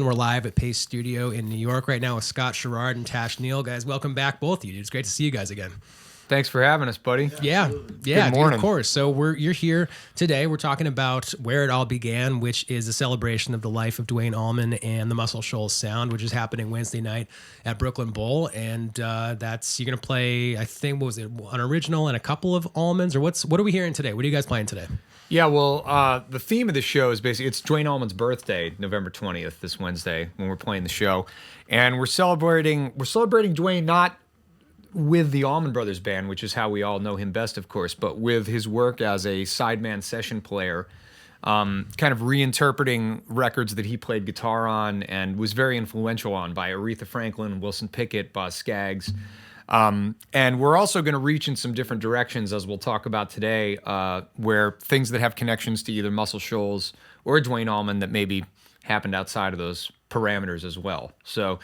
We're live at Paste Studio in New York right now with Scott Sharrard and Tash Neal. Guys, welcome back, both of you. It's great to see you guys again. Thanks for having us, buddy. Yeah, Good morning. of course. So you're here today. We're talking about where it all began, which is a celebration of the life of Duane Allman and the Muscle Shoals Sound, which is happening Wednesday night at Brooklyn Bowl. And that's you're gonna play. I think what was it, an original and a couple of Allmans, or what are we hearing today? What are you guys playing today? Yeah, well, the theme of the show is basically it's Duane Allman's birthday, November 20th, this Wednesday when we're playing the show, and we're celebrating Duane not with the Allman Brothers Band, which is how we all know him best, of course, but with his work as a sideman session player, kind of reinterpreting records that he played guitar on and was very influential on by Aretha Franklin, Wilson Pickett, Boz Scaggs. And we're also going to reach in some different directions, as we'll talk about today, where things that have connections to either Muscle Shoals or Duane Allman that maybe happened outside of those parameters as well. So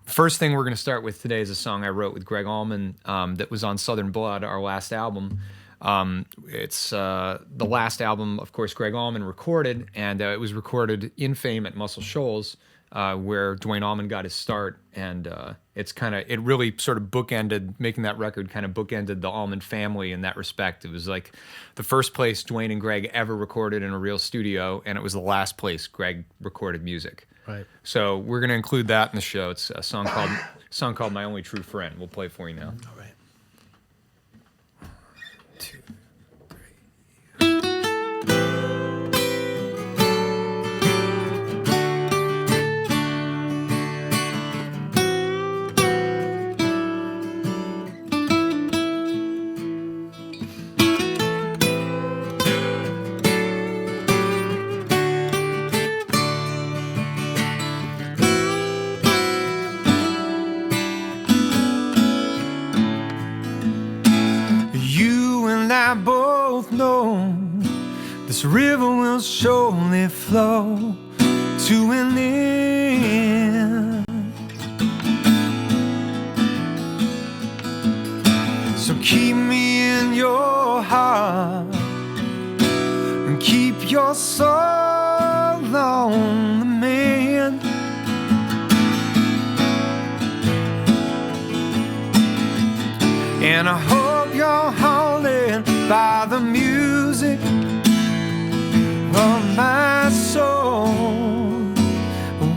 first thing we're going to start with today is a song I wrote with Greg Allman that was on Southern Blood, our last album. It's the last album, of course, Greg Allman recorded, and it was recorded in Fame at Muscle Shoals, where Duane Allman got his start, and it really sort of bookended, making that record kind of bookended the Allman family in that respect. It was like the first place Duane and Greg ever recorded in a real studio, and it was the last place Greg recorded music. Right. So we're going to include that in the show. It's a song called "My Only True Friend." We'll play for you now. All right. I both know this river will surely flow to an end. So keep me in your heart and keep your soul on the mend. And I hope you're holding by the music of my soul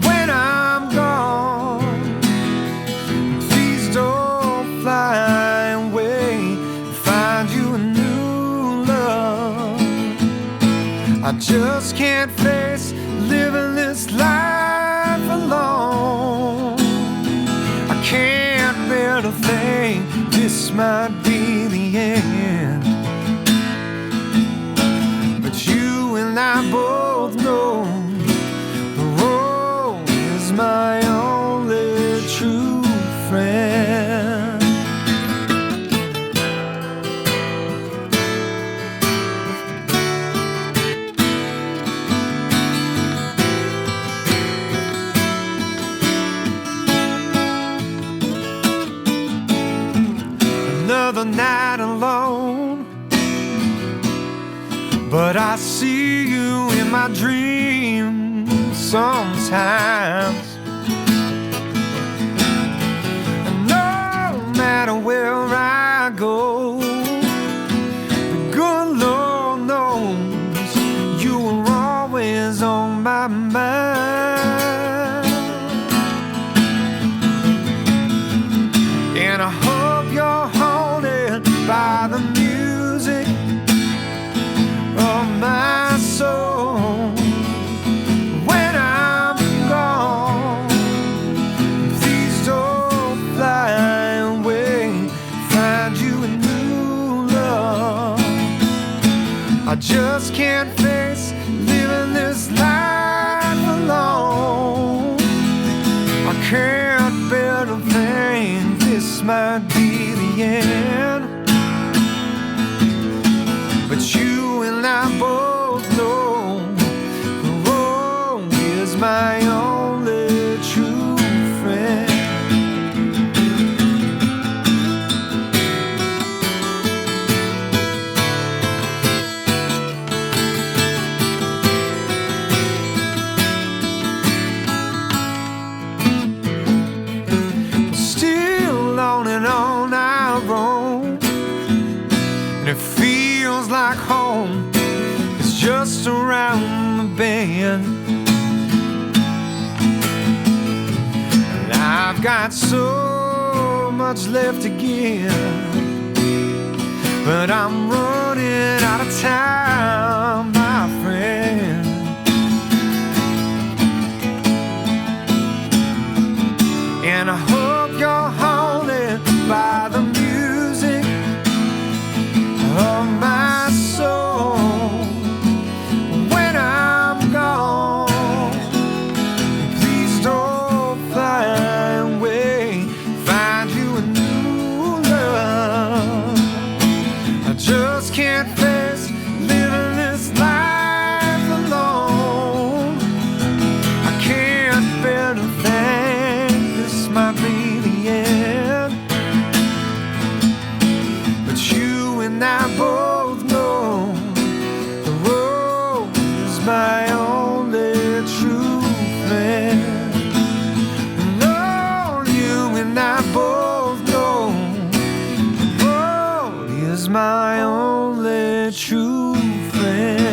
when I'm gone. Please don't fly away, find you a new love. I just can't face living this life alone. I can't bear to think this might be the end. But you and I both know the road is my only true friend. Another night alone, but I see you in my dreams sometimes. And no matter where I go, the good Lord knows you are always on my mind. And I hope you're haunted by the music of my soul when I'm gone. Please don't fly away, find you a new love. I just can't face living this life alone. I can't bear to think this might be the end. But you and I both know the road is my only true friend. band. And I've got so much left to give, but I'm running out of time, my friend. And I hope you're haunted by the music of my soul. When I'm gone, please don't fly away. Find you a new love. I just can't face living this life alone. I can't bear to think this might be the end. But you and I both know the road is my only true friend. No, you and I both know the road is my only true friend.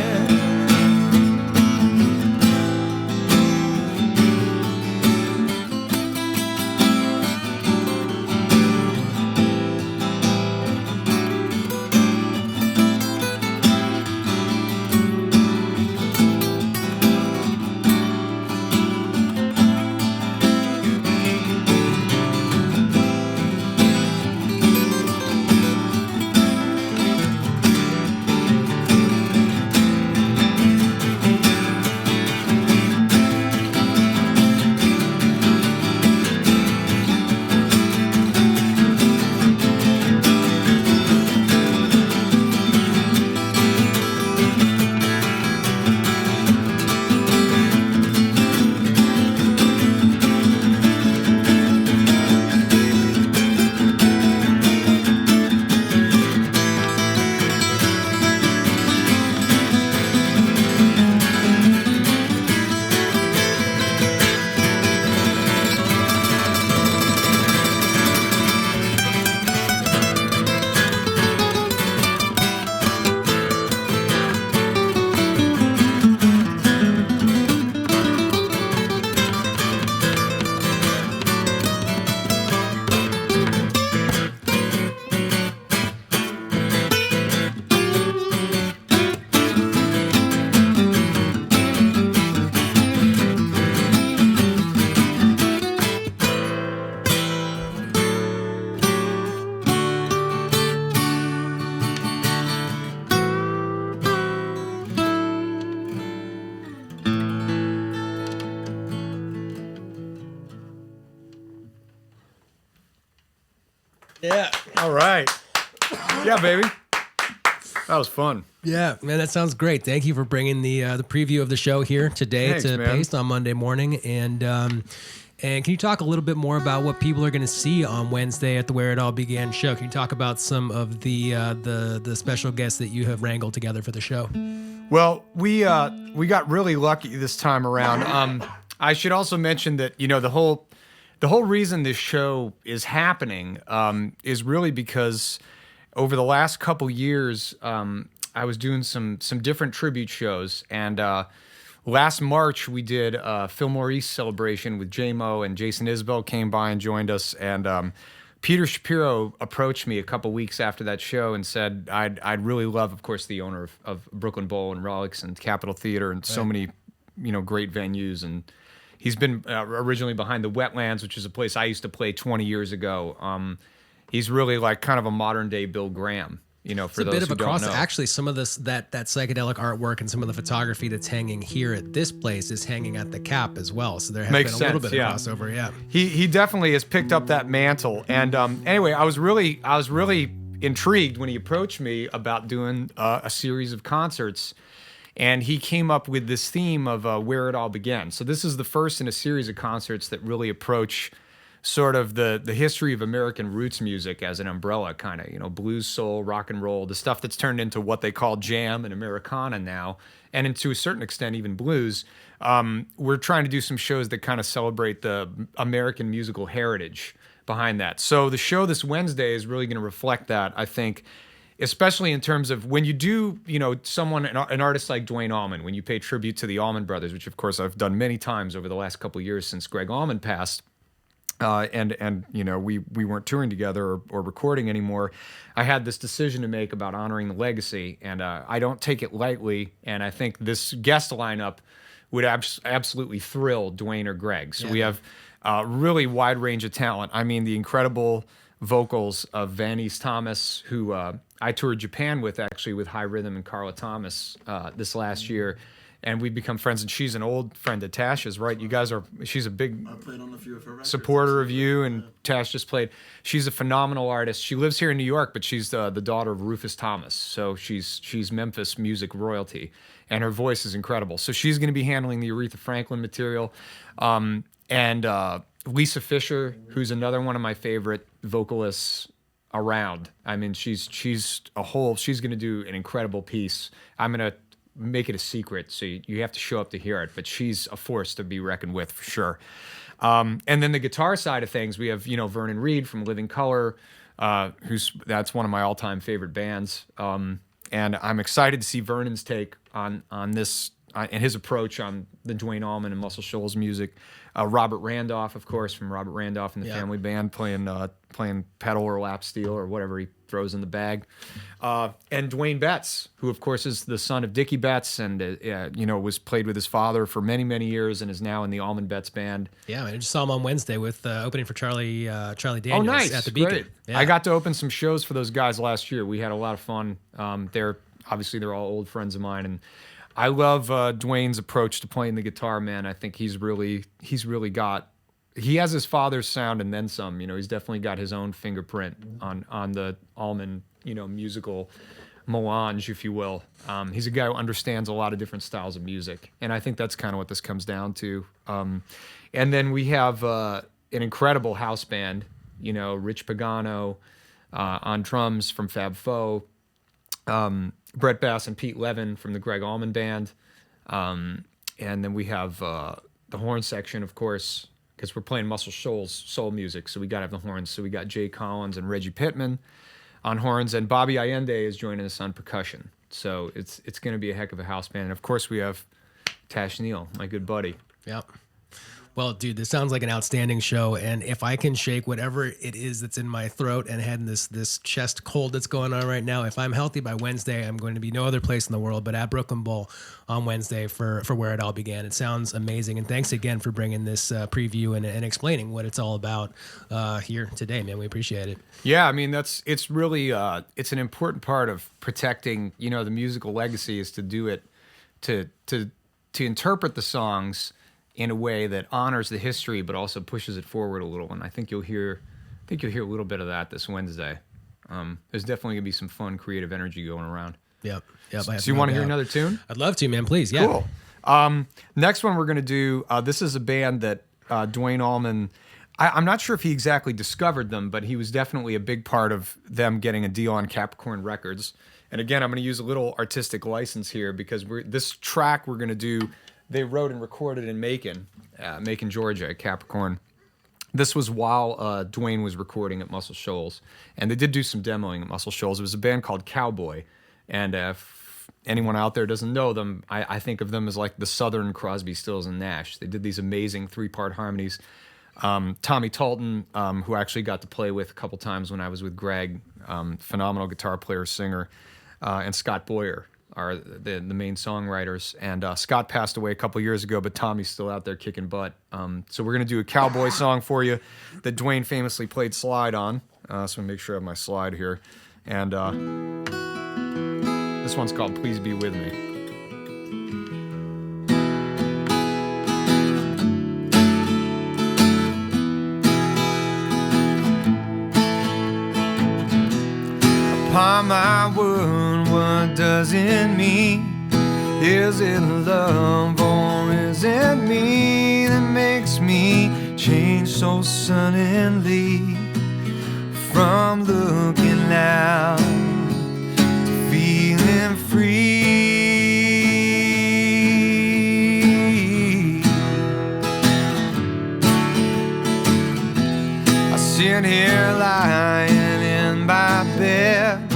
Yeah. All right. Yeah, baby. That was fun. Yeah, man, that sounds great. Thank you for bringing the preview of the show here today Thanks, to man. Paste on Monday morning. And can you talk a little bit more about what people are going to see on Wednesday at the Where It All Began show? Can you talk about some of the special guests that you have wrangled together for the show? Well, we got really lucky this time around. I should also mention that the whole reason this show is happening is really because over the last couple years, I was doing some different tribute shows, and last March we did a Fillmore East celebration with J-Mo, and Jason Isbell came by and joined us, and Peter Shapiro approached me a couple weeks after that show and said I'd really love, of course, the owner of Brooklyn Bowl and Relics and Capitol Theater and so many great venues, and he's been originally behind the Wetlands, which is a place I used to play 20 years ago. He's really like kind of a modern day Bill Graham. For It's a those bit of who a don't cross. know. Actually, some of that psychedelic artwork and some of the photography that's hanging here at this place is hanging at the Cap as well. So there has Makes been a little sense, bit yeah. of crossover. Yeah. He definitely has picked up that mantle. And anyway, I was really intrigued when he approached me about doing a series of concerts, and he came up with this theme of where it all began. So this is the first in a series of concerts that really approach sort of the history of American roots music as an umbrella, kind of, blues, soul, rock and roll, the stuff that's turned into what they call jam and Americana now, and to a certain extent even blues. We're trying to do some shows that kind of celebrate the American musical heritage behind that. So the show this Wednesday is really going to reflect that, I think. especially in terms of when you do, an artist like Duane Allman, when you pay tribute to the Allman Brothers, which of course I've done many times over the last couple of years since Greg Allman passed. And we weren't touring together or recording anymore. I had this decision to make about honoring the legacy, and I don't take it lightly. And I think this guest lineup would absolutely thrill Duane or Greg. So we have a really wide range of talent. I mean, the incredible vocals of Van East Thomas, who I toured Japan with, actually, with High Rhythm and Carla Thomas this last year. And we've become friends, and she's an old friend of Tasha's, right? She's a big supporter of you, and Tash just played. She's a phenomenal artist. She lives here in New York, but she's the daughter of Rufus Thomas, so she's Memphis music royalty, and her voice is incredible. So she's going to be handling the Aretha Franklin material, and Lisa Fisher, who's another one of my favorite vocalists around. I mean, she's going to do an incredible piece. I'm going to make it a secret, so you have to show up to hear it, but she's a force to be reckoned with for sure. And then the guitar side of things, we have Vernon Reid from Living Colour, that's one of my all-time favorite bands, and I'm excited to see Vernon's take on this and his approach on the Duane Allman and Muscle Shoals music. Robert Randolph, of course, from Robert Randolph and the Family Band, playing pedal or lap steel or whatever he throws in the bag. And Dwayne Betts, who, of course, is the son of Dickie Betts and, was played with his father for many, many years and is now in the Allman Betts Band. Yeah, I just saw him on Wednesday with opening for Charlie Daniels nice. at the Beacon. Great. Yeah. I got to open some shows for those guys last year. We had a lot of fun. They're all old friends of mine, and I love Dwayne's approach to playing the guitar, man. I think he has his father's sound and then some. He's definitely got his own fingerprint on the Allman, musical melange, if you will. He's a guy who understands a lot of different styles of music, and I think that's kind of what this comes down to. And then we have an incredible house band, Rich Pagano on drums from Fab Four. Brett Bass and Pete Levin from the Greg Allman Band. And then we have the horn section, of course, because we're playing Muscle Shoals soul music, so we got to have the horns. So we got Jay Collins and Reggie Pittman on horns, and Bobby Allende is joining us on percussion. So it's going to be a heck of a house band. And, of course, we have Tash Neal, my good buddy. Yep. Well, dude, this sounds like an outstanding show, and if I can shake whatever it is that's in my throat and head in this chest cold that's going on right now, if I'm healthy by Wednesday, I'm going to be no other place in the world but at Brooklyn Bowl on Wednesday for Where It All Began. It sounds amazing, and thanks again for bringing this preview and explaining what it's all about here today, man. We appreciate it. Yeah, I mean, it's really it's an important part of protecting, the musical legacy is to do it, to interpret the songs in a way that honors the history but also pushes it forward a little. And I think you'll hear a little bit of that this Wednesday. There's definitely gonna be some fun, creative energy going around. Yep. So you want to hear another tune? I'd love to, man. Please, yeah. Cool. Next one we're gonna do. This is a band that Duane Allman. I'm not sure if he exactly discovered them, but he was definitely a big part of them getting a deal on Capricorn Records. And again, I'm going to use a little artistic license here because this track we're going to do, they wrote and recorded in Macon, Georgia, at Capricorn. This was while Duane was recording at Muscle Shoals, and they did do some demoing at Muscle Shoals. It was a band called Cowboy, and if anyone out there doesn't know them, I think of them as like the Southern Crosby, Stills, and Nash. They did these amazing 3-part harmonies. Tommy Talton, who I actually got to play with a couple times when I was with Greg, phenomenal guitar player, singer, and Scott Boyer are the main songwriters. And Scott passed away a couple years ago, but Tommy's still out there kicking butt. So we're going to do a Cowboy song for you that Duane famously played slide on. So make sure I have my slide here. And this one's called Please Be With Me. Upon my word, what does it mean? Is it love or is it me that makes me change so suddenly? From looking out to feeling free. I sit here lying in my bed,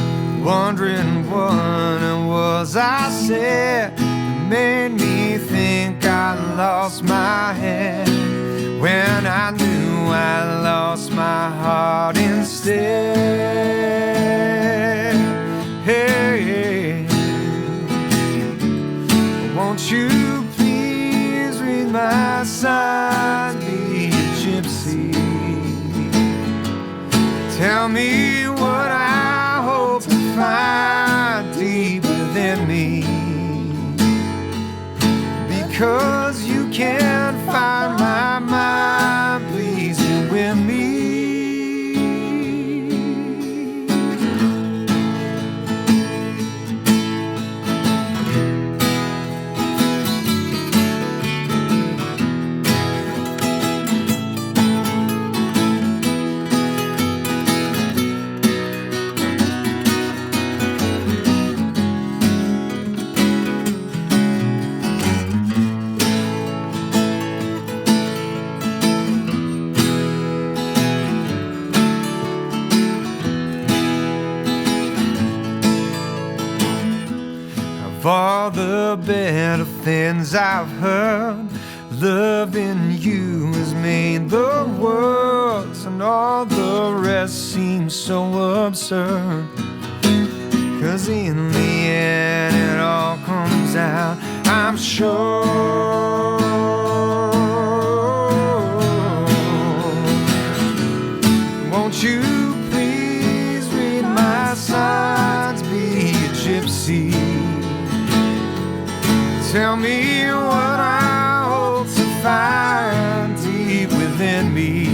wondering what it was I said that made me think I lost my head, when I knew I lost my heart instead. Hey, won't you please read my sign, be a gypsy? Tell me what I hope to find deep within me, because you can't find my mind. Please be with me. Of all the better things I've heard, loving you has made the world, and all the rest seems so absurd. 'Cause in the end it all comes out, I'm sure. Won't you please read my signs, be a gypsy? Tell me what I hope to find deep within me,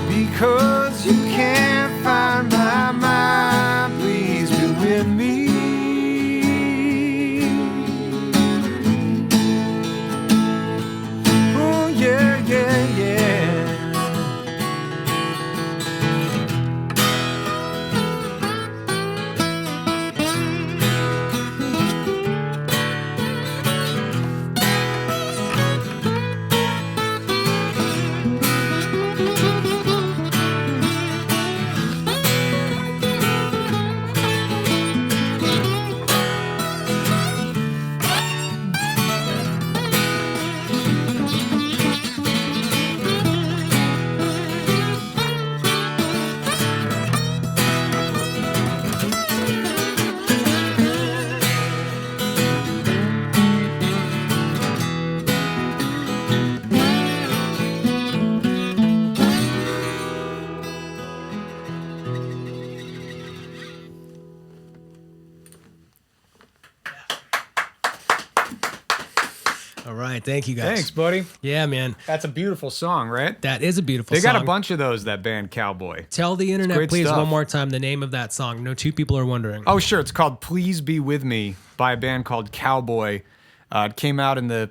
because you can't find my mind. Please be with me. Oh yeah, yeah, yeah. All right. Thank you, guys. Thanks, buddy. Yeah, man. That's a beautiful song, right? That is a beautiful They song. got a bunch of those, that band Cowboy. Tell the internet, great please, stuff. one more time, the name of that song. No, two people are wondering. Oh, sure. It's called Please Be With Me by a band called Cowboy. It came out in the,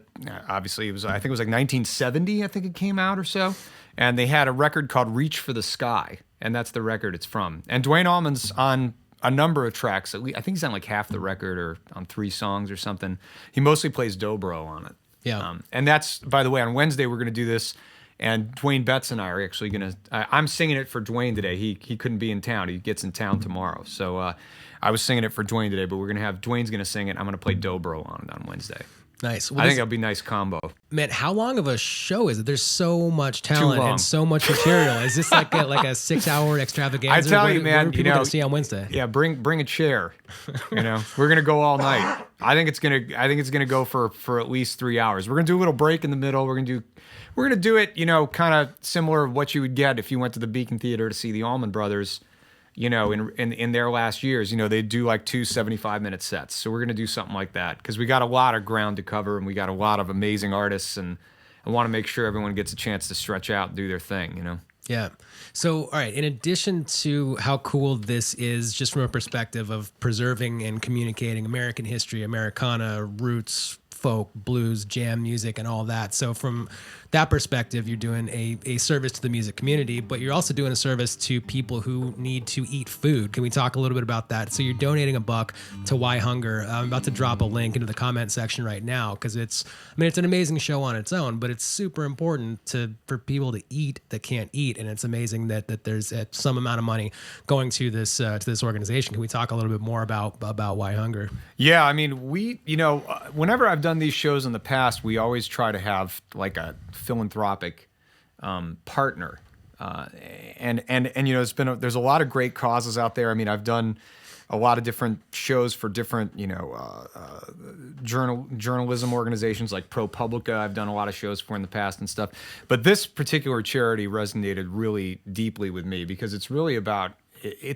obviously, it was, I think it was like 1970, I think it came out or so. And they had a record called Reach for the Sky. And that's the record it's from. And Duane Allman's on a number of tracks. I think he's on like half the record or on 3 songs or something. He mostly plays dobro on it. Yeah. And that's, by the way, on Wednesday we're going to do this, and Dwayne Betts and I are actually going to. I'm singing it for Dwayne today. He couldn't be in town. He gets in town tomorrow, so I was singing it for Dwayne today. But we're going to have Dwayne's going to sing it. I'm going to play dobro on it on Wednesday. Nice. Well, I think that'll be a nice combo. Man, how long of a show is it? There's so much talent long. and so much material. Is this like a 6-hour extravaganza? I tell you, what man, are people gonna see on Wednesday? Yeah, bring a chair. We're gonna go all night. I think it's gonna go for at least 3 hours. We're gonna do a little break in the middle. We're gonna do it, kind of similar to what you would get if you went to the Beacon Theater to see the Allman Brothers. In their last years, they do like 2 75-minute sets. So we're going to do something like that because we got a lot of ground to cover and we got a lot of amazing artists, and I want to make sure everyone gets a chance to stretch out and do their thing, Yeah. So, all right, in addition to how cool this is, just from a perspective of preserving and communicating American history, Americana, roots, folk, blues, jam music, and all that. So from that perspective, you're doing a service to the music community, but you're also doing a service to people who need to eat food. Can we talk a little bit about that? So you're donating $1 to Why Hunger. I'm about to drop a link into the comment section right now because it's an amazing show on its own, but it's super important for people to eat that can't eat, and it's amazing that there's some amount of money going to this organization. Can we talk a little bit more about Why Hunger? Yeah, I mean, whenever I've done these shows in the past, we always try to have like a philanthropic partner, and there's a lot of great causes out there. I mean, I've done a lot of different shows for different journalism organizations like ProPublica. I've done a lot of shows for in the past and stuff, but this particular charity resonated really deeply with me because it's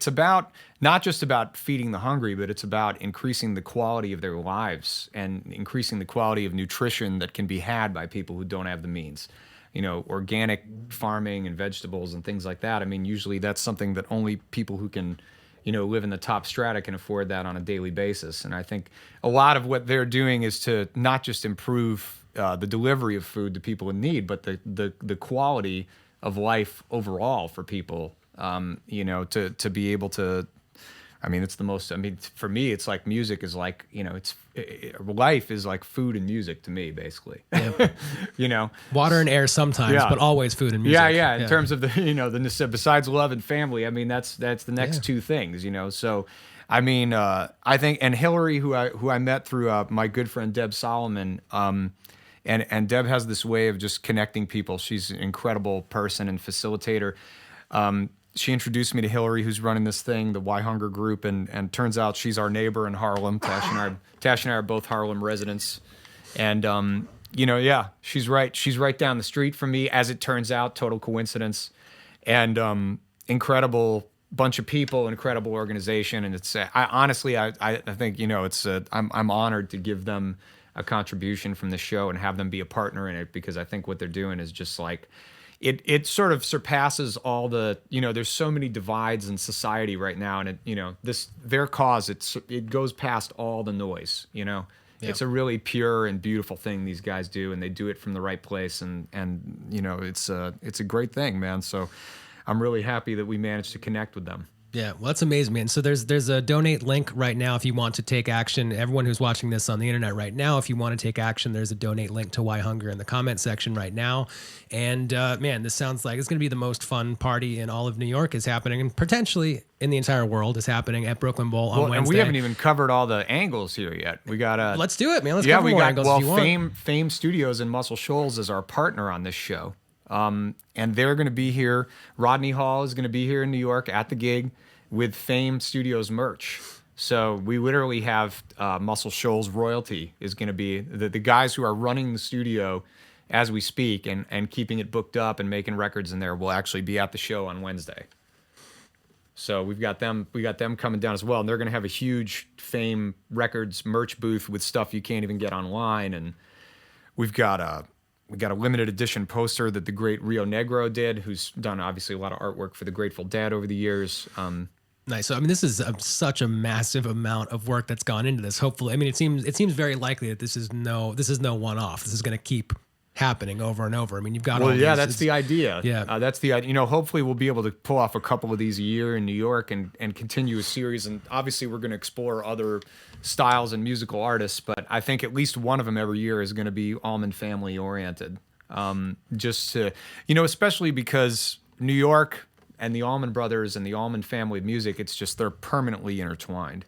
about not just about feeding the hungry, but it's about increasing the quality of their lives and increasing the quality of nutrition that can be had by people who don't have the means. Organic farming and vegetables and things like that. I mean, usually that's something that only people who can, live in the top strata can afford that on a daily basis. And I think a lot of what they're doing is to not just improve the delivery of food to people in need, but the quality of life overall for people. To be able to, it's the most, for me, it's like music is like, life is like food and music to me, basically. Yeah. Water and air sometimes, Yeah. but always food and music. Yeah. In terms of the besides love and family, that's the next two things, So, I think, and Hillary, who I met through my good friend Deb Solomon, and Deb has this way of just connecting people. She's an incredible person and facilitator. She introduced me to Hillary, who's running this thing, the Why Hunger group, and turns out she's our neighbor in Harlem. Tash and I are both Harlem residents, and she's right. She's right down the street from me, as it turns out. Total coincidence, and incredible bunch of people, incredible organization, and it's I think I'm honored to give them a contribution from the show and have them be a partner in it, because I think what they're doing is just like. It sort of surpasses all the, there's so many divides in society right now, and their cause, it goes past all the noise, Yep. It's a really pure and beautiful thing these guys do, and they do it from the right place, and it's a great thing, man. So I'm really happy that we managed to connect with them. Yeah, well, that's amazing, man. So there's a donate link right now if you want to take action. Everyone who's watching this on the internet right now, if you want to take action, there's a donate link to Why Hunger in the comment section right now. And man, this sounds like it's going to be the most fun party in all of New York is happening, and potentially in the entire world is happening at Brooklyn Bowl on Wednesday. And we haven't even covered all the angles here yet. We got Let's do it, man. Let's cover more angles if you want. Fame Studios in Muscle Shoals is our partner on this show. And they're going to be here. Rodney Hall is going to be here in New York at the gig with Fame Studios merch. So we literally have Muscle Shoals royalty is going to be the guys who are running the studio as we speak and keeping it booked up and making records in there will actually be at the show on Wednesday. So we got them coming down as well, and they're going to have a huge Fame Records merch booth with stuff you can't even get online, and we got a limited edition poster that the great Rio Negro did, who's done obviously a lot of artwork for the Grateful Dead over the years. Nice. So, this is such a massive amount of work that's gone into this. Hopefully, it seems very likely that this is no one-off. This is going to keep happening over and over. You've got that's the idea. Yeah, that's the idea. Hopefully we'll be able to pull off a couple of these a year in New York and continue a series. And obviously we're going to explore other styles and musical artists, but I think at least one of them every year is going to be Allman Family oriented. Just to, especially because New York and the Allman Brothers and the Allman family of music, it's just they're permanently intertwined.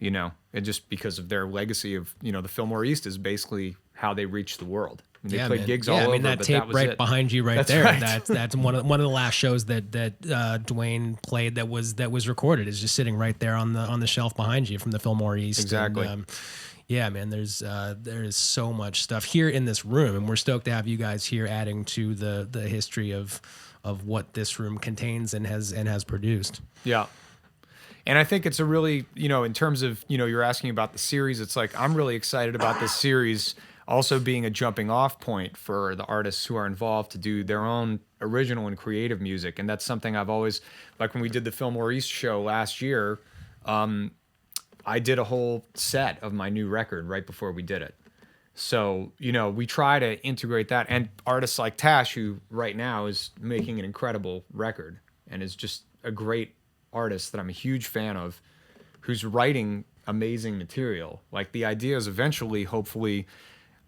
And just because of their legacy of, the Fillmore East is basically how they reached the world. They played gigs all over. That but tape that was right it. behind you, That's there. Right. That's one of the last shows that Dwayne played that was recorded. Is just sitting right there on the shelf behind you from the Fillmore East. Exactly. And, yeah, man. There is so much stuff here in this room, and we're stoked to have you guys here, adding to the history of what this room contains and has produced. Yeah. And I think it's a really, in terms of, you're asking about the series, it's like I'm really excited about this series also being a jumping off point for the artists who are involved to do their own original and creative music. And that's something I've always, like when we did the Fillmore East show last year, I did a whole set of my new record right before we did it. So, we try to integrate that. And artists like Tash, who right now is making an incredible record and is just a great artist that I'm a huge fan of, who's writing amazing material. Like, the idea is eventually, hopefully,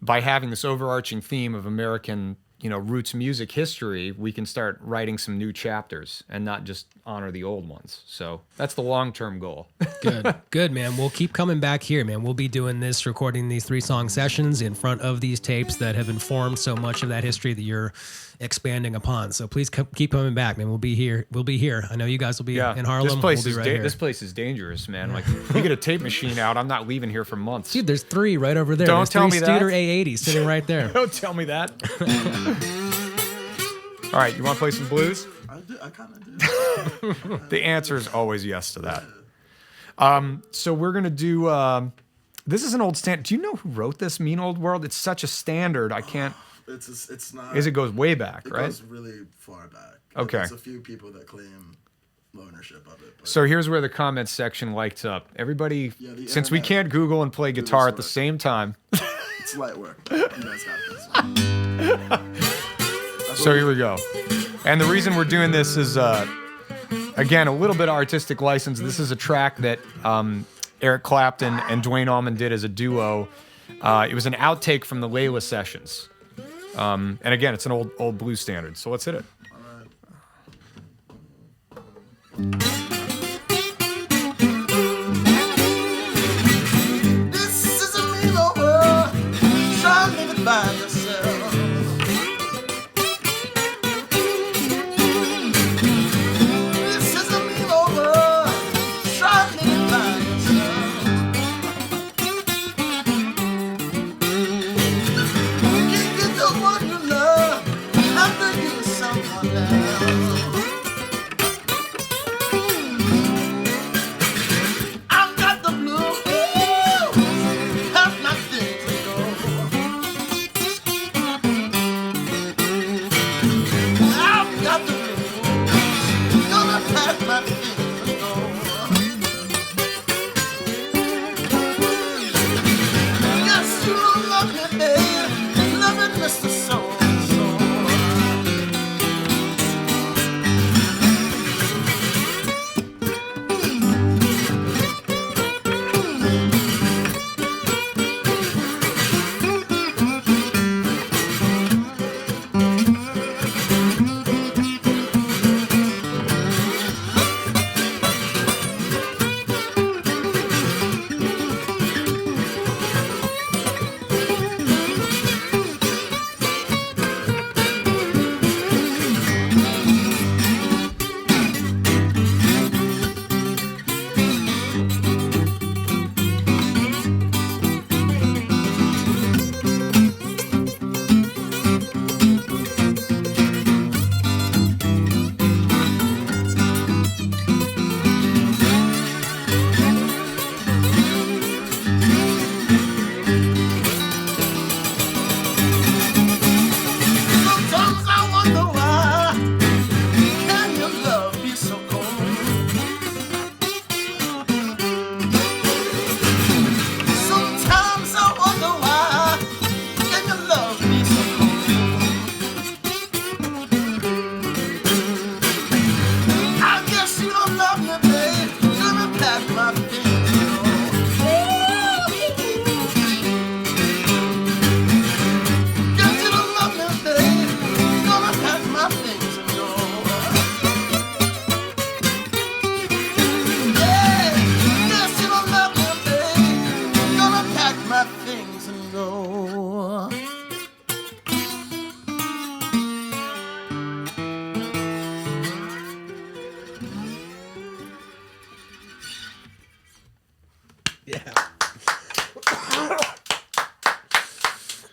by having this overarching theme of American, roots music history, we can start writing some new chapters and not just honor the old ones. So that's the long-term goal. Good, man. We'll keep coming back here, man. We'll be doing this, recording these 3-song sessions in front of these tapes that have informed so much of that history that you're expanding upon. So please keep coming back, man. We'll be here. I know you guys will be in Harlem. This place we'll be right here. This place is dangerous, man. Like, if you get a tape machine out, I'm not leaving here for months. Dude, there's 3 right over there. Don't tell me that. Studer A80 sitting right there. Don't tell me that. All right, you want to play some blues? I kind of do. The answer is always yes to that. So we're going to do... this is an old standard. Do you know who wrote this, Mean Old World? It's such a standard, I can't... It's not... It goes way back, right? It goes really far back. Okay. There's a few people that claim ownership of it. But so here's where the comments section lights up. Everybody, since we internet, can't Google and play guitar at the same time... It's light work. You guys got this. So here we go. And the reason we're doing this is, again, a little bit of artistic license. This is a track that Eric Clapton and Duane Allman did as a duo. It was an outtake from the Layla sessions. And again, it's an old blues standard. So let's hit it. This is a mean old world. Try to live it by yourself. This is a mean old world. Try to live it by yourself. You can get the one you love after you with someone else. I've got the blues, have nothing to go. I've got the blues, gonna pack my things and go. Yes, you love me, babe, love it, Mr. So-and-so. Sometimes I wonder why can your love be so cold? Sometimes I wonder why can your love be so cold? I guess you don't love me, babe. Let me pack my things and go. Guess you don't love me, babe. Gonna pack my things and go. Yeah, guess you don't love me, babe. Gonna pack my things and go.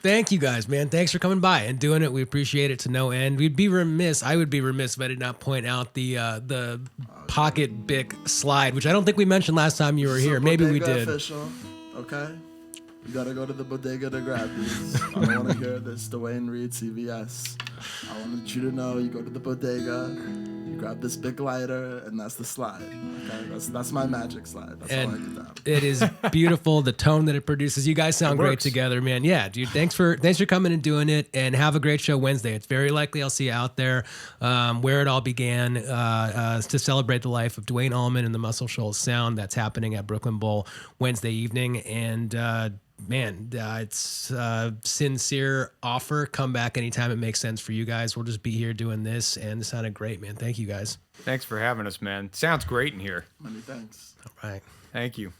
Thank you guys, man. Thanks for coming by and doing it. We appreciate it to no end. I would be remiss if I did not point out the pocket Bic slide, which I don't think we mentioned last time you were here. Maybe we Bodega did. Official, okay? You gotta go to the bodega to grab these. I don't want to hear this. Dwayne Reed, CVS. I want you to know you go to the bodega, you grab this big lighter, and that's the slide. Okay, that's my magic slide. That's all I get down. It is beautiful, the tone that it produces. You guys sound great together, man. Yeah, dude. Thanks for coming and doing it, and have a great show Wednesday. It's very likely I'll see you out there, where it all began, to celebrate the life of Duane Allman and the Muscle Shoals Sound. That's happening at Brooklyn Bowl Wednesday evening, and it's a sincere offer. Come back anytime it makes sense for you guys. We'll just be here doing this, and it sounded great, man. Thank you guys. Thanks for having us, man. Sounds great in here. Many thanks. All right. Thank you.